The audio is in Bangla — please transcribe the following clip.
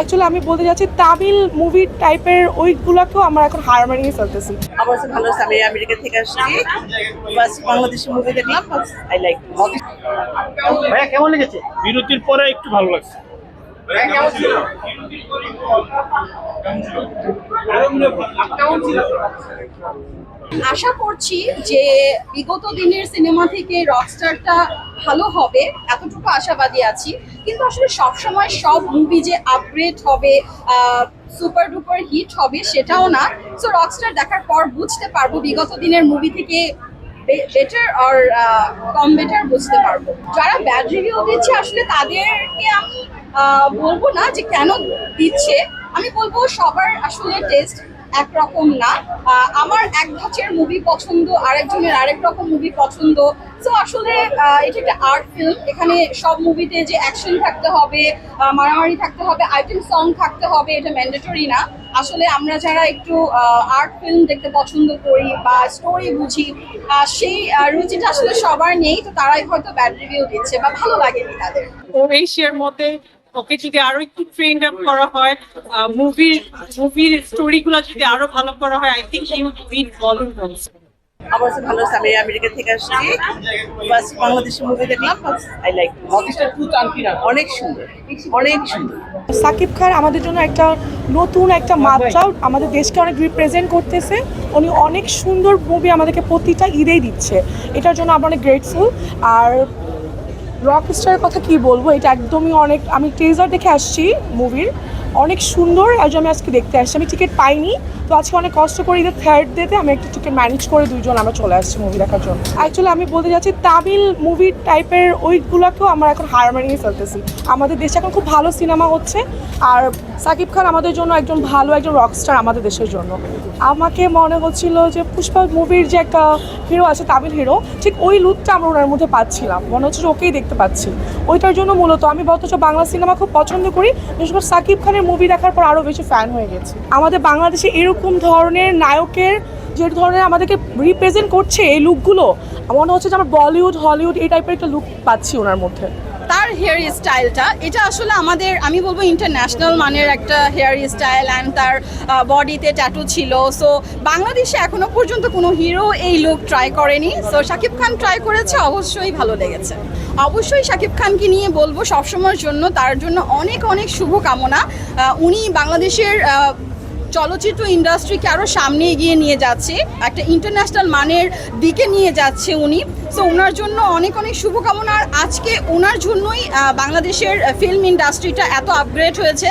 অ্যাকচুয়ালি আমি বলতে যাচ্ছি তামিল মুভি টাইপের ওইগুলোকেও আমরা এখন হার মানিয়ে ফেলতেছি। আমার কাছে ভালো লাগছে। আমি আমেরিকা থেকে আসছি, বাস বাংলাদেশি মুভি দেখলাম, আই লাইক। ভাইয়া কেমন লেগেছে? বিরতির পরে একটু ভালো লাগছে। আশা করছি যে বিগত দিনের সিনেমা থেকে রকস্টারটা ভালো হবে, এতটুকু আশাবাদী আছি। কিন্তু আসলে সবসময় সব মুভি যে আপগ্রেড হবে, সুপার ডুপার হিট হবে সেটাও না। সো রকস্টার দেখার পর বুঝতে পারবো বিগত দিনের মুভি থেকে বেটার আর কম বেটার বুঝতে পারবো। যারা ব্যাড রিভিউ দিচ্ছে আসলে তাদেরকে আমি বলবো না যে কেন দিচ্ছে, আমি বলবো সবার আসলে টেস্ট একরকম না। আমার এক ধাঁচের মুভি পছন্দ, আরেকজনের আরেক রকম মুভি পছন্দ। সো আসলে এটা একটা আর্ট ফিল্ম, এখানে সব মুভিতে যে অ্যাকশন থাকতে হবে, মারামারি থাকতে হবে, আইটেম সং থাকতে হবে, এটা ম্যান্ডেটরি না। আসলে আমরা যারা একটু আর্ট ফিল্ম দেখতে পছন্দ করি বা স্টোরি বুঝি, সেই রুচিটা আসলে সবার নেই, তো তারাই হয়তো ব্যাড রিভিউ দিচ্ছে বা ভালো লাগেনি তাদের। এশিয়ার মধ্যে ওকে যদি আরো একটু ট্রেন্ড আপ করা হয়, মুভির স্টোরি গুলো যদি আরো ভালো করা হয়, I think he would win Bollywood also. আমার কাছে ভালো লাগছে। আমি আমেরিকা থেকে আসছি, বাস বাংলাদেশি মুভি দেখলাম, আই লাইক। অনেক সুন্দর, অনেক সুন্দর। সাকিব খান আমাদের জন্য একটা নতুন একটা মাত্রা, আমাদের দেশকে অনেক রিপ্রেজেন্ট করতেছে। উনি অনেক সুন্দর মুভি আমাদেরকে প্রতিটা ঈদেই দিচ্ছে, এটার জন্য আমরা অনেক গ্রেটফুল। আর রকস্টারের কথা কি বলবো, এটা একদমই অনেক, আমি টিজার দেখে আসছি মুভির, অনেক সুন্দর। আজ আমি আজকে দেখতে আসছি, আমি টিকিট পাইনি, তো আজকে অনেক কষ্ট করে ঈদের থার্ড ডেতে আমি একটা টিকিট ম্যানেজ করে দুইজন আমরা চলে আসছি মুভি দেখার জন্য। অ্যাকচুয়ালি আমি বলতে যাচ্ছি তামিল মুভি টাইপের ওইগুলোকেও আমরা এখন হার মানিয়ে ফেলতেছি। আমাদের দেশে এখন খুব ভালো সিনেমা হচ্ছে, আর সাকিব খান আমাদের জন্য একজন ভালো একজন রকস্টার আমাদের দেশের জন্য। আমাকে মনে হচ্ছিল যে পুষ্পা মুভির যে একটা হিরো আছে তামিল হিরো, ঠিক ওই লুকটা আমরা ওনার মধ্যে পাচ্ছিলাম, মনে হচ্ছে যে ওকেই দেখতে পাচ্ছি। ওইটার জন্য মূলত আমি বলতে বাংলা সিনেমা খুব পছন্দ করি, বিশেষ করে সাকিব খানের মুভি দেখার পর আরও বেশি ফ্যান হয়ে গেছি। আমাদের বাংলাদেশে এরকম ধরনের নায়কের যে ধরনের আমাদেরকে রিপ্রেজেন্ট করছে এই লুকগুলো, মনে হচ্ছে যে আমরা বলিউড হলিউড এই টাইপের একটা লুক পাচ্ছি ওনার মধ্যে। তার হেয়ার স্টাইলটা এটা আসলে আমাদের, আমি বলবো ইন্টারন্যাশনাল মানের একটা হেয়ার স্টাইল, অ্যান্ড তার বডিতে ট্যাটু ছিল। সো বাংলাদেশে এখনো পর্যন্ত কোনো হিরো এই লুক ট্রাই করেনি। সো শাকিব খান ট্রাই করেছে, অবশ্যই ভালো লেগেছে। অবশ্যই শাকিব খানকে নিয়ে বলবো সবসময়ের জন্য তার জন্য অনেক অনেক শুভকামনা। উনি বাংলাদেশের চলচ্চিত্র ইন্ডাস্ট্রিকে আরও সামনে এগিয়ে নিয়ে যাচ্ছে, একটা ইন্টারন্যাশনাল মানের দিকে নিয়ে যাচ্ছে উনি। সো ওনার জন্য অনেক অনেক শুভকামনা। আর আজকে ওনার জন্যই বাংলাদেশের ফিল্ম ইন্ডাস্ট্রিটা এত আপগ্রেড হয়েছে।